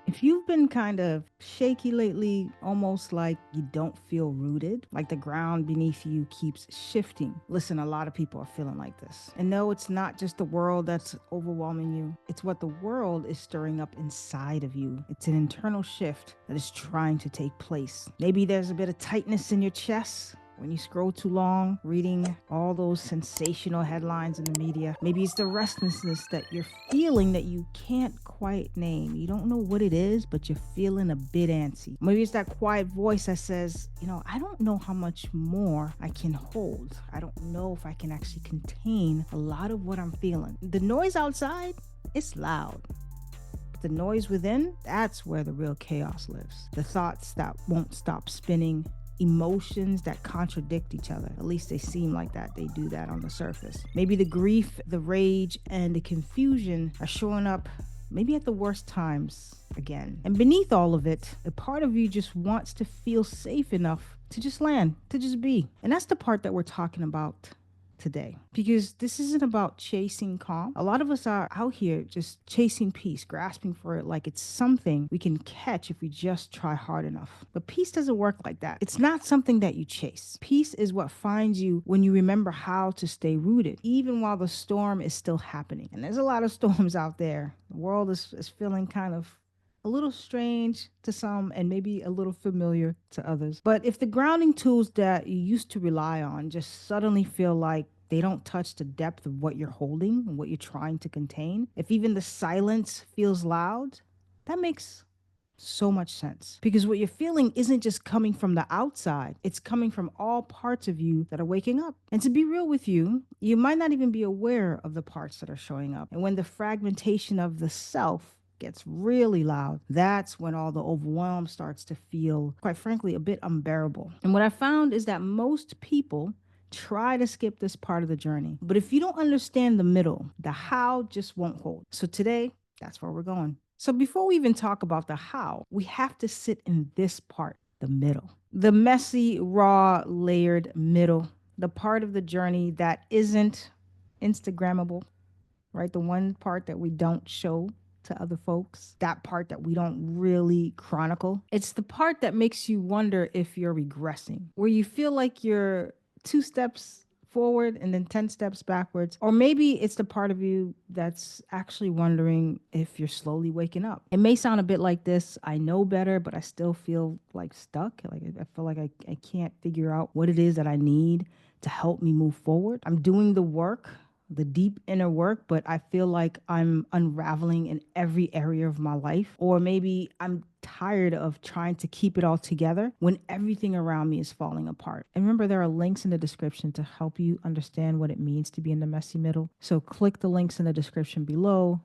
If you've been kind of shaky lately, almost like you don't feel rooted, like the ground beneath you keeps shifting, listen, a lot of people are feeling like this. And no, it's not just the world that's overwhelming you, it's what the world is stirring up inside of you. It's an internal shift that is trying to take place. Maybe there's a bit of tightness in your chest when you scroll too long, reading all those sensational headlines in the media. Maybe it's the restlessness that you're feeling that you can't quite name. You don't know what it is, but you're feeling a bit antsy. Maybe it's that quiet voice that says, I don't know how much more I can hold. I don't know if I can actually contain a lot of what I'm feeling. The noise outside, it's loud. The noise within, that's where the real chaos lives. The thoughts that won't stop spinning, emotions that contradict each other. At least they seem like that. They do that on the surface. Maybe the grief, the rage, and the confusion are showing up maybe at the worst times again. And beneath all of it, a part of you just wants to feel safe enough to just land, to just be. And that's the part that we're talking about today, because this isn't about chasing calm. A lot of us are out here just chasing peace, grasping for it like it's something we can catch if we just try hard enough. But peace doesn't work like that. It's not something that you chase. Peace is what finds you when you remember how to stay rooted, even while the storm is still happening. And there's a lot of storms out there. The world is feeling kind of a little strange to some and maybe a little familiar to others. But if the grounding tools that you used to rely on just suddenly feel like they don't touch the depth of what you're holding and what you're trying to contain, if even the silence feels loud, that makes so much sense. Because what you're feeling isn't just coming from the outside, it's coming from all parts of you that are waking up. And to be real with you, you might not even be aware of the parts that are showing up. And when the fragmentation of the self gets really loud, that's when all the overwhelm starts to feel, quite frankly, a bit unbearable. And what I found is that most people try to skip this part of the journey. But if you don't understand the middle, the how just won't hold. So today, that's where we're going. So before we even talk about the how, we have to sit in this part, the middle. The messy, raw, layered middle, the part of the journey that isn't Instagrammable, right? The one part that we don't show to other folks, that part that we don't really chronicle. It's the part that makes you wonder if you're regressing, where you feel like you're two steps forward and then 10 steps backwards. Or maybe it's the part of you that's actually wondering if you're slowly waking up. It may sound a bit like this: I know better, but I still feel like stuck. Like I feel like I can't figure out what it is that I need to help me move forward. I'm doing the work, the deep inner work, but I feel like I'm unraveling in every area of my life. Or maybe I'm tired of trying to keep it all together when everything around me is falling apart. And remember, there are links in the description to help you understand what it means to be in the messy middle. So click the links in the description below.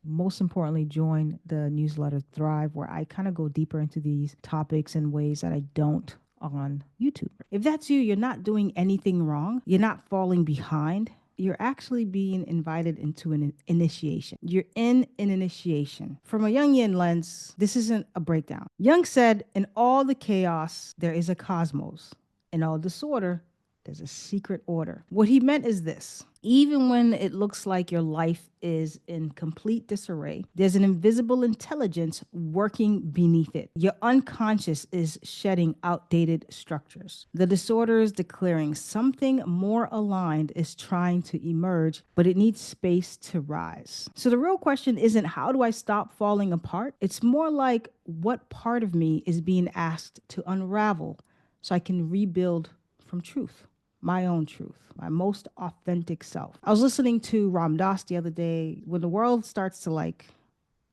Most importantly, join the newsletter Thrive, where I kind of go deeper into these topics in ways that I don't on YouTube. If that's you, you're not doing anything wrong. You're not falling behind. You're actually being invited into an initiation. You're in an initiation. From a Jungian lens, this isn't a breakdown. Jung said, in all the chaos, there is a cosmos. In all disorder, there's a secret order. What he meant is this: even when it looks like your life is in complete disarray, there's an invisible intelligence working beneath it. Your unconscious is shedding outdated structures. The disorder is declaring something more aligned is trying to emerge, but it needs space to rise. So the real question isn't how do I stop falling apart? It's more like, what part of me is being asked to unravel so I can rebuild from truth, my own truth, my most authentic self. I was listening to Ram Dass the other day. When the world starts to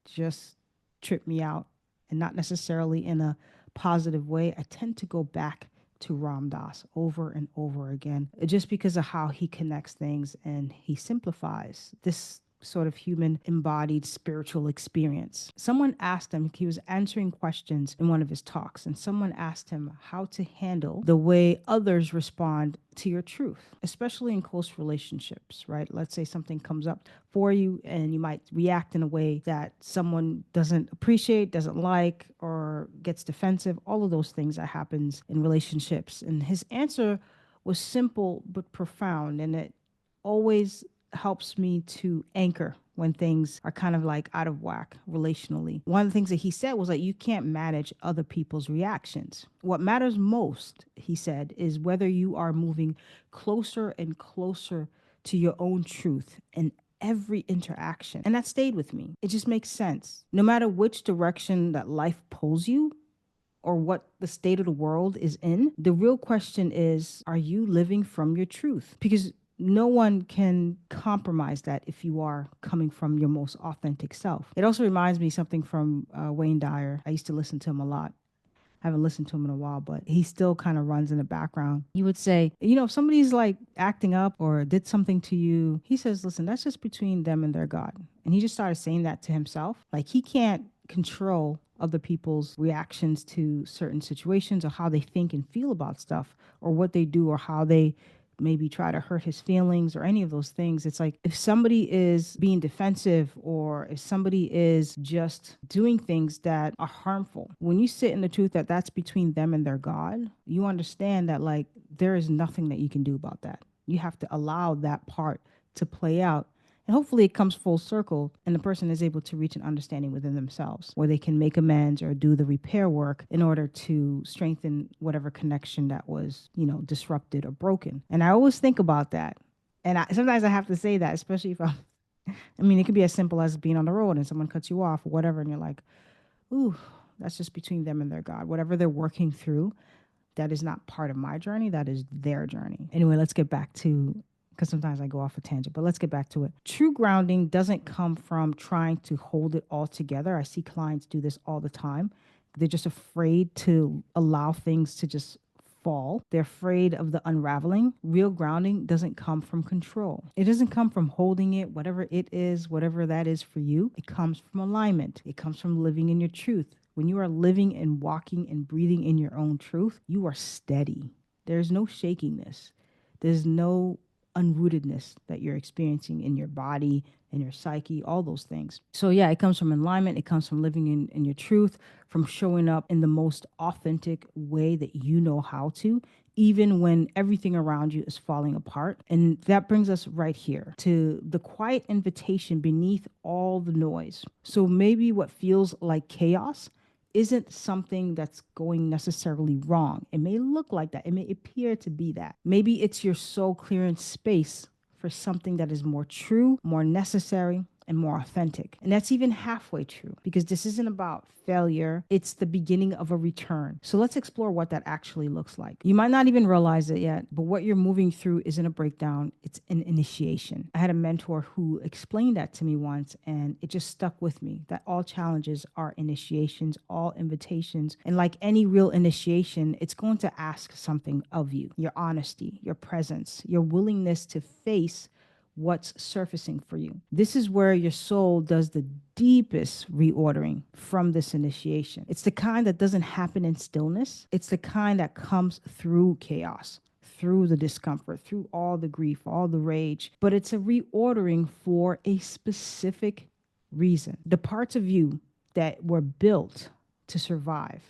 just trip me out, and not necessarily in a positive way, I tend to go back to Ram Dass over and over again, just because of how he connects things and he simplifies this sort of human embodied spiritual experience. Someone asked him, he was answering questions in one of his talks, and someone asked him how to handle the way others respond to your truth, especially in close relationships, right? Let's say something comes up for you and you might react in a way that someone doesn't appreciate, doesn't like, or gets defensive, all of those things that happens in relationships. And his answer was simple but profound, and it always helps me to anchor when things are kind of like out of whack relationally. One of the things that he said was that you can't manage other people's reactions. What matters most, he said, is whether you are moving closer and closer to your own truth in every interaction. And that stayed with me. It just makes sense. No matter which direction that life pulls you, or what the state of the world is in, the real question is, are you living from your truth? Because no one can compromise that if you are coming from your most authentic self. It also reminds me something from Wayne Dyer. I used to listen to him a lot. I haven't listened to him in a while, but he still kind of runs in the background. He would say, if somebody's like acting up or did something to you, he says, listen, that's just between them and their God. And he just started saying that to himself. Like he can't control other people's reactions to certain situations or how they think and feel about stuff or what they do or how they maybe try to hurt his feelings or any of those things. It's like if somebody is being defensive or if somebody is just doing things that are harmful, when you sit in the truth that that's between them and their God, you understand that like there is nothing that you can do about that. You have to allow that part to play out. And hopefully it comes full circle and the person is able to reach an understanding within themselves where they can make amends or do the repair work in order to strengthen whatever connection that was, disrupted or broken. And I always think about that. And sometimes I have to say that, especially if it could be as simple as being on the road and someone cuts you off or whatever. And you're like, ooh, that's just between them and their God. Whatever they're working through, that is not part of my journey. That is their journey. Anyway, let's get back to, because sometimes I go off a tangent, but let's get back to it. True grounding doesn't come from trying to hold it all together. I see clients do this all the time. They're just afraid to allow things to just fall. They're afraid of the unraveling. Real grounding doesn't come from control. It doesn't come from holding it, whatever it is, whatever that is for you. It comes from alignment. It comes from living in your truth. When you are living and walking and breathing in your own truth, you are steady. There's no shakiness. There's no unrootedness that you're experiencing in your body and your psyche, all those things. So yeah, it comes from alignment. It comes from living in your truth, from showing up in the most authentic way that you know how to, even when everything around you is falling apart. And that brings us right here to the quiet invitation beneath all the noise. So maybe what feels like chaos isn't something that's going necessarily wrong. It may look like that. It may appear to be that. Maybe it's your soul clearing space for something that is more true, more necessary, and more authentic. And that's even halfway true because this isn't about failure. It's the beginning of a return. So let's explore what that actually looks like. You might not even realize it yet, but what you're moving through isn't a breakdown. It's an initiation. I had a mentor who explained that to me once and it just stuck with me that all challenges are initiations, all invitations. And like any real initiation, it's going to ask something of you, your honesty, your presence, your willingness to face what's surfacing for you. This is where your soul does the deepest reordering from this initiation. It's the kind that doesn't happen in stillness. It's the kind that comes through chaos, through the discomfort, through all the grief, all the rage. But it's a reordering for a specific reason. The parts of you that were built to survive,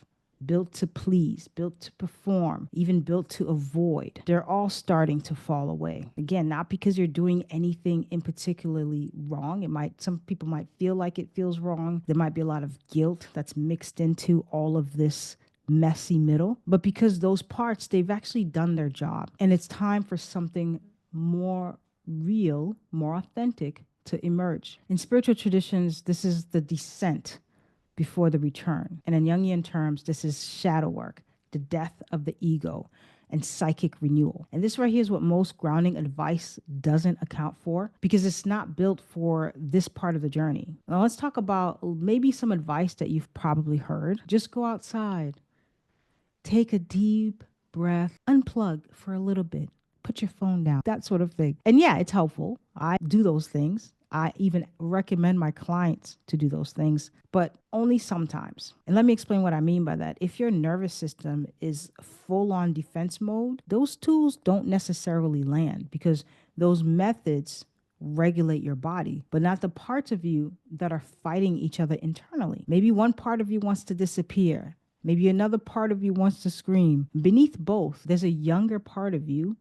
built to please, built to perform, even built to avoid. They're all starting to fall away. Again, not because you're doing anything in particularly wrong. Some people might feel like it feels wrong. There might be a lot of guilt that's mixed into all of this messy middle, but because those parts, they've actually done their job. And it's time for something more real, more authentic to emerge. In spiritual traditions, this is the descent before the return. And in Jungian terms, this is shadow work, the death of the ego, and psychic renewal. And this right here is what most grounding advice doesn't account for because it's not built for this part of the journey. Now let's talk about maybe some advice that you've probably heard. Just go outside, take a deep breath, unplug for a little bit, put your phone down, that sort of thing. And yeah, it's helpful. I do those things. I even recommend my clients to do those things, but only sometimes. And let me explain what I mean by that. If your nervous system is full on defense mode, those tools don't necessarily land because those methods regulate your body, but not the parts of you that are fighting each other internally. Maybe one part of you wants to disappear. Maybe another part of you wants to scream. Beneath both, there's a younger part of you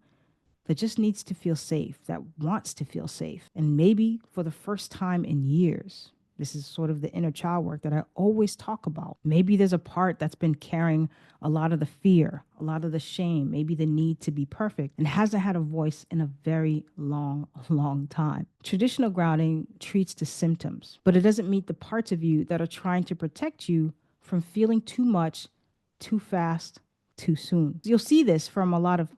that just needs to feel safe, that wants to feel safe. And maybe for the first time in years, this is sort of the inner child work that I always talk about. Maybe there's a part that's been carrying a lot of the fear, a lot of the shame, maybe the need to be perfect, and hasn't had a voice in a very long time. Traditional grounding treats the symptoms, but it doesn't meet the parts of you that are trying to protect you from feeling too much, too fast, too soon. You'll see this from a lot of,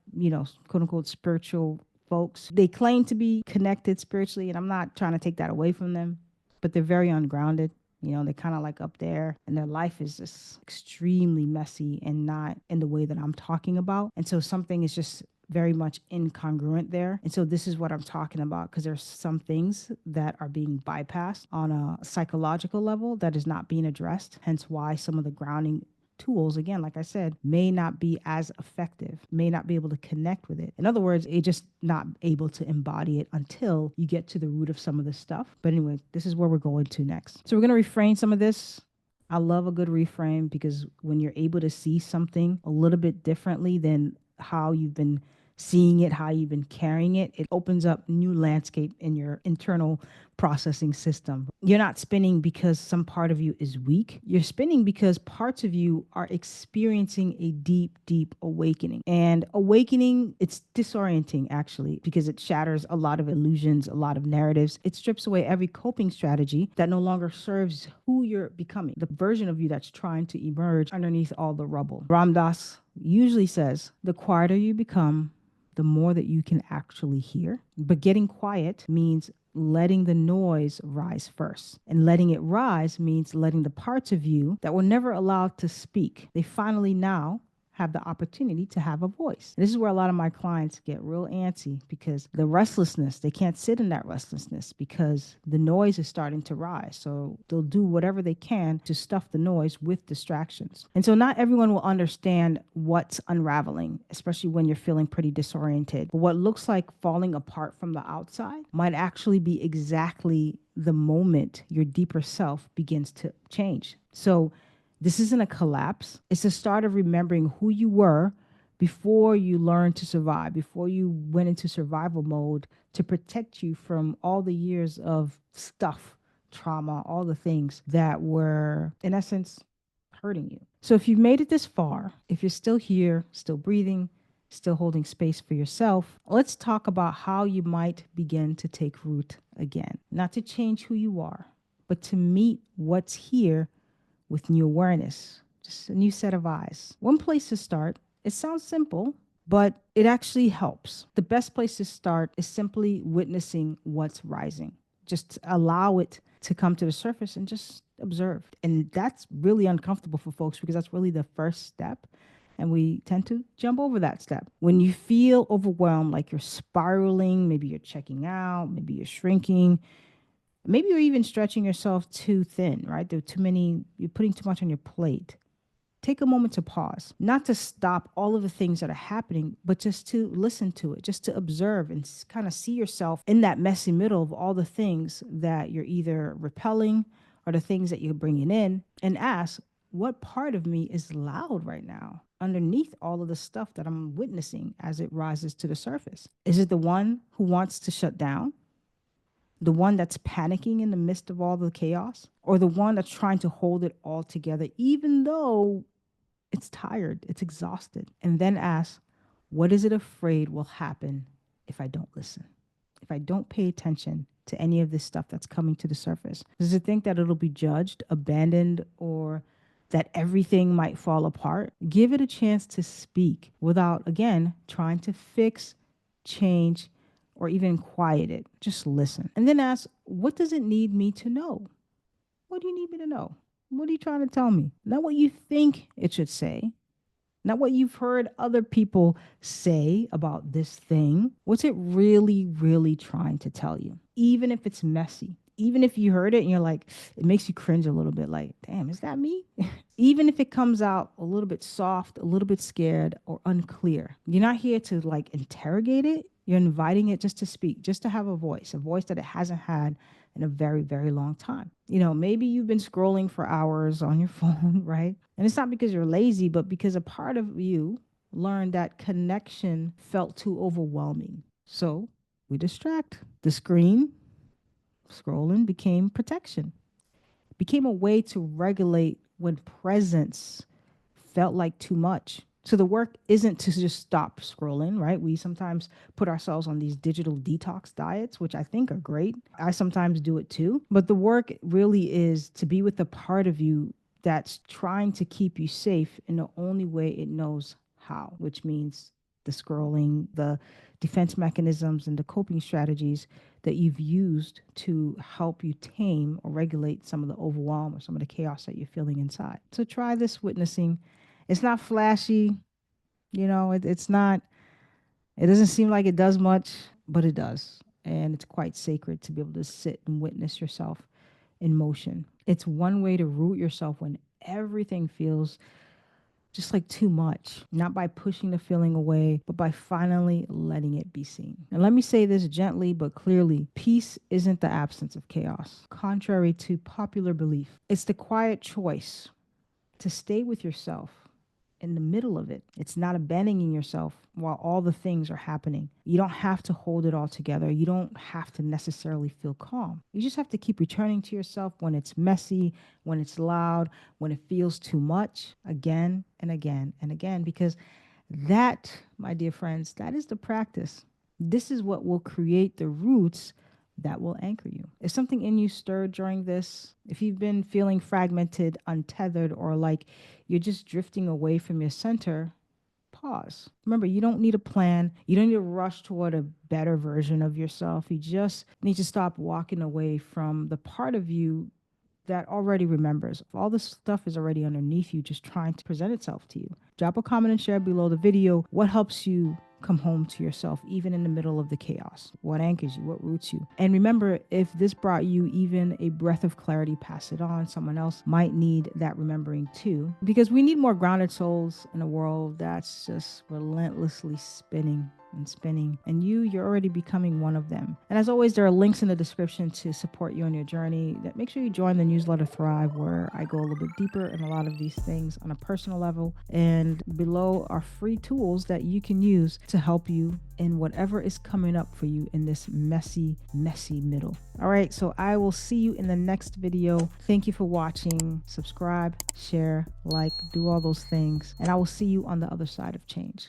quote unquote, spiritual folks. They claim to be connected spiritually, and I'm not trying to take that away from them, but they're very ungrounded. They're kind of like up there, and their life is just extremely messy and not in the way that I'm talking about. And so something is just very much incongruent there. And so this is what I'm talking about, because there's some things that are being bypassed on a psychological level that is not being addressed. Hence why some of the grounding tools, again, like I said, may not be as effective, may not be able to connect with it. In other words, you're just not able to embody it until you get to the root of some of this stuff. But anyway, this is where we're going to next. So we're going to reframe some of this. I love a good reframe, because when you're able to see something a little bit differently than how you've been seeing it, how you've been carrying it, it opens up new landscape in your internal processing system. You're not spinning because some part of you is weak. You're spinning because parts of you are experiencing a deep awakening. And awakening, it's disorienting actually, because it shatters a lot of illusions, a lot of narratives. It strips away every coping strategy that no longer serves who you're becoming, the version of you that's trying to emerge underneath all the rubble. Ram Dass usually says, the quieter you become, the more that you can actually hear. But getting quiet means letting the noise rise first. And letting it rise means letting the parts of you that were never allowed to speak, they finally now have the opportunity to have a voice. This is where a lot of my clients get real antsy, because the restlessness, they can't sit in that restlessness because the noise is starting to rise. So they'll do whatever they can to stuff the noise with distractions. And so not everyone will understand what's unraveling, especially when you're feeling pretty disoriented. But what looks like falling apart from the outside might actually be exactly the moment your deeper self begins to change. So this isn't a collapse. It's the start of remembering who you were before you learned to survive, before you went into survival mode to protect you from all the years of stuff, trauma, all the things that were, in essence, hurting you. So if you've made it this far, if you're still here, still breathing, still holding space for yourself, let's talk about how you might begin to take root again. Not to change who you are, but to meet what's here with new awareness, just a new set of eyes. One place to start, it sounds simple, but it actually helps. The best place to start is simply witnessing what's rising. Just allow it to come to the surface and just observe. And that's really uncomfortable for folks, because that's really the first step. And we tend to jump over that step. When you feel overwhelmed, like you're spiraling, maybe you're checking out, maybe you're shrinking, maybe you're even stretching yourself too thin, right? You're putting too much on your plate. Take a moment to pause, not to stop all of the things that are happening, but just to listen to it, just to observe and kind of see yourself in that messy middle of all the things that you're either repelling or the things that you're bringing in, and ask, what part of me is loud right now underneath all of the stuff that I'm witnessing as it rises to the surface? Is it the one who wants to shut down? The one that's panicking in the midst of all the chaos, or the one that's trying to hold it all together, even though it's tired, it's exhausted? And then ask, what is it afraid will happen if I don't listen? If I don't pay attention to any of this stuff that's coming to the surface? Does it think that it'll be judged, abandoned, or that everything might fall apart? Give it a chance to speak without, again, trying to fix, change, or even quiet it. Just listen. And then ask, what does it need me to know? What do you need me to know? What are you trying to tell me? Not what you think it should say, not what you've heard other people say about this thing. What's it really trying to tell you? Even if it's messy, even if you heard it and you're like, it makes you cringe a little bit, like, damn, is that me? Even if it comes out a little bit soft, a little bit scared or unclear, you're not here to like interrogate it. You're inviting it just to speak, just to have a voice that it hasn't had in a very long time. Maybe you've been scrolling for hours on your phone, right? And it's not because you're lazy, but because a part of you learned that connection felt too overwhelming. So we distract. The screen, scrolling became protection, became a way to regulate when presence felt like too much. So the work isn't to just stop scrolling, right? We sometimes put ourselves on these digital detox diets, which I think are great. I sometimes do it too. But the work really is to be with the part of you that's trying to keep you safe in the only way it knows how, which means the scrolling, the defense mechanisms, and the coping strategies that you've used to help you tame or regulate some of the overwhelm or some of the chaos that you're feeling inside. So try this witnessing. It's not flashy, it's not, it doesn't seem like it does much, but it does. And it's quite sacred to be able to sit and witness yourself in motion. It's one way to root yourself when everything feels just like too much, not by pushing the feeling away, but by finally letting it be seen. And let me say this gently but clearly: peace isn't the absence of chaos, contrary to popular belief. It's the quiet choice to stay with yourself in the middle of it. It's not abandoning yourself while all the things are happening. You don't have to hold it all together. You don't have to necessarily feel calm. You just have to keep returning to yourself when it's messy, when it's loud, when it feels too much, again and again and again, because that, my dear friends, that is the practice. This is what will create the roots that will anchor you. If something in you stirred during this, if you've been feeling fragmented, untethered, or like you're just drifting away from your center, pause. Remember, you don't need a plan. You don't need to rush toward a better version of yourself. You just need to stop walking away from the part of you that already remembers. All this stuff is already underneath you, just trying to present itself to you. Drop a comment and share below the video what helps you come home to yourself, even in the middle of the chaos. What anchors you? What roots you? And remember, if this brought you even a breath of clarity, pass it on. Someone else might need that remembering too, because we need more grounded souls in a world that's just relentlessly spinning and spinning, and you're already becoming one of them. And as always, there are links in the description to support you on your journey. That make sure you join the newsletter Thrive, where I go a little bit deeper in a lot of these things on a personal level. And below are free tools that you can use to help you in whatever is coming up for you in this messy middle. All right, so I will see you in the next video. Thank you for watching. Subscribe, share, like, do all those things, and I will see you on the other side of change.